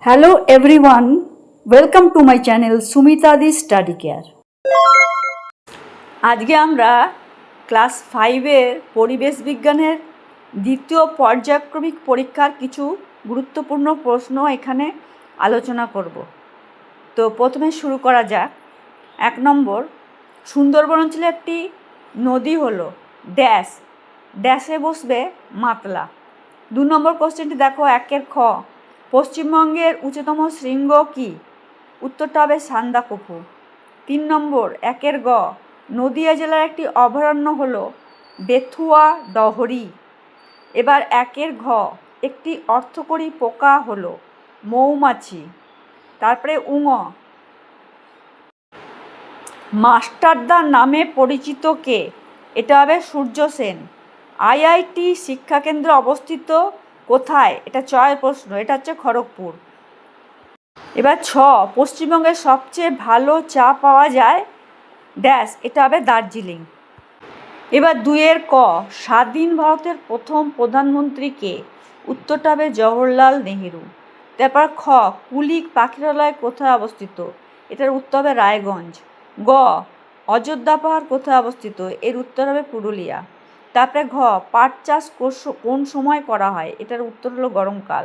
Hello everyone, welcome to my channel Sumitadi Study Care. আজকে আমরা class 5-এর পরিবেশ বিজ্ঞানের দ্বিতীয় পর্যায়ক্রমিক পরীক্ষার কিছু গুরুত্বপূর্ণ প্রশ্ন এখানে আলোচনা করব। তো প্রথমে শুরু করা যাক। 1 নম্বর, সুন্দরবন অঞ্চলে একটি নদী হলো ড্যাশ, ড্যাশে বসবে মাতলা। 2 নম্বর কোশ্চেনটি দেখো, 1-এর খ, পশ্চিমবঙ্গের উচ্চতম শৃঙ্গ কি? উত্তরটা হবে সান্দাকফু। 3 নম্বর, 1-এর গ, নদিয়া জেলার একটি অভয়ারণ্য হলো বেথুয়া ডহরি। এবার 1-এর ঘ, একটি অর্থকরী পোকা হলো মৌমাছি। তারপরে উঙ, মাস্টারদা নামে পরিচিত কে? এটা হবে সূর্য সেন। আইআইটি শিক্ষাকেন্দ্র অবস্থিত কোথায়? এটা চয়ের প্রশ্ন, এটা হচ্ছে খড়গপুর। এবার 6, পশ্চিমবঙ্গের সবচেয়ে ভালো চা পাওয়া যায় ড্যাশ, এটা হবে দার্জিলিং। এবার 2-এর ক, স্বাধীন ভারতের প্রথম প্রধানমন্ত্রী কে? উত্তরটা হবে জওহরলাল নেহেরু। তারপর খ, কুলিক পাখিরালয় কোথায় অবস্থিত? এটার উত্তর হবে রায়গঞ্জ। গ, অযোধ্যা পাহাড় কোথায় অবস্থিত? এর উত্তর হবে পুরুলিয়া। তারপরে ঘ, পাট চাষ কোন সময় করা হয়? এটার উত্তর হলো গরমকাল।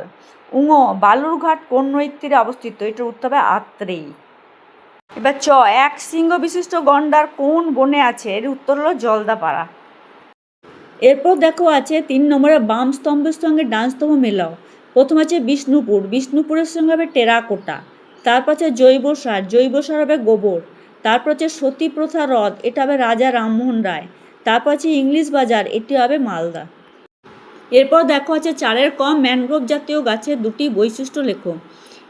উঙ, বালুরঘাট কোন নদীর তীরে অবস্থিত? এটার উত্তর হবে আত্রেই। এবার চ, এক শৃঙ্গ বিশিষ্ট গন্ডার কোন বনে আছে? এর উত্তর হলো জলদাপাড়া। এরপর দেখো আছে 3 নম্বরে, বাম স্তম্ভের সঙ্গে ডান স্তম্ভ মেলাও। প্রথম আছে বিষ্ণুপুর, বিষ্ণুপুরের সঙ্গে হবে টেরাকোটা। তারপর আছে জৈব সার হবে গোবর। তারপর আছে সতী প্রথা হ্রদ, এটা হবে রাজা রামমোহন রায়। তারপর আছে ইংলিশ বাজার, এটি হবে মালদা। এরপর দেখো আছে 4-এর ক, ম্যানগ্রোভ জাতীয় গাছের 2টি বৈশিষ্ট্য লেখো।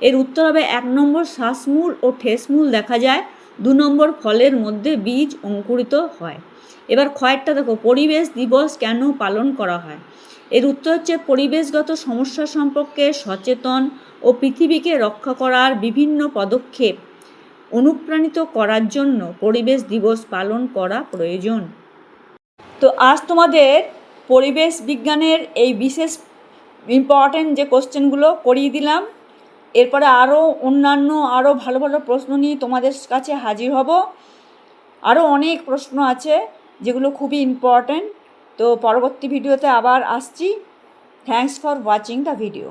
এর উত্তর হবে 1 নম্বর, শ্বাসমূল ও ঠেসমূল দেখা যায়। 2 নম্বর, ফলের মধ্যে বীজ অঙ্কুরিত হয়। এবার ক্ষয়েরটা দেখো, পরিবেশ দিবস কেন পালন করা হয়? এর উত্তর হচ্ছে পরিবেশগত সমস্যা সম্পর্কে সচেতন ও পৃথিবীকে রক্ষা করার বিভিন্ন পদক্ষেপ অনুপ্রাণিত করার জন্য পরিবেশ দিবস পালন করা প্রয়োজন। তো আজ তোমাদের পরিবেশ বিজ্ঞানের এই বিশেষ ইম্পর্ট্যান্ট যে কোশ্চেনগুলো করিয়ে দিলাম। এরপরে আরও অন্যান্য আরও ভালো ভালো প্রশ্ন নিয়ে তোমাদের কাছে হাজির হব। আরও অনেক প্রশ্ন আছে যেগুলো খুবই ইম্পর্ট্যান্ট। তো পরবর্তী ভিডিওতে আবার আসছি। Thanks for watching the video.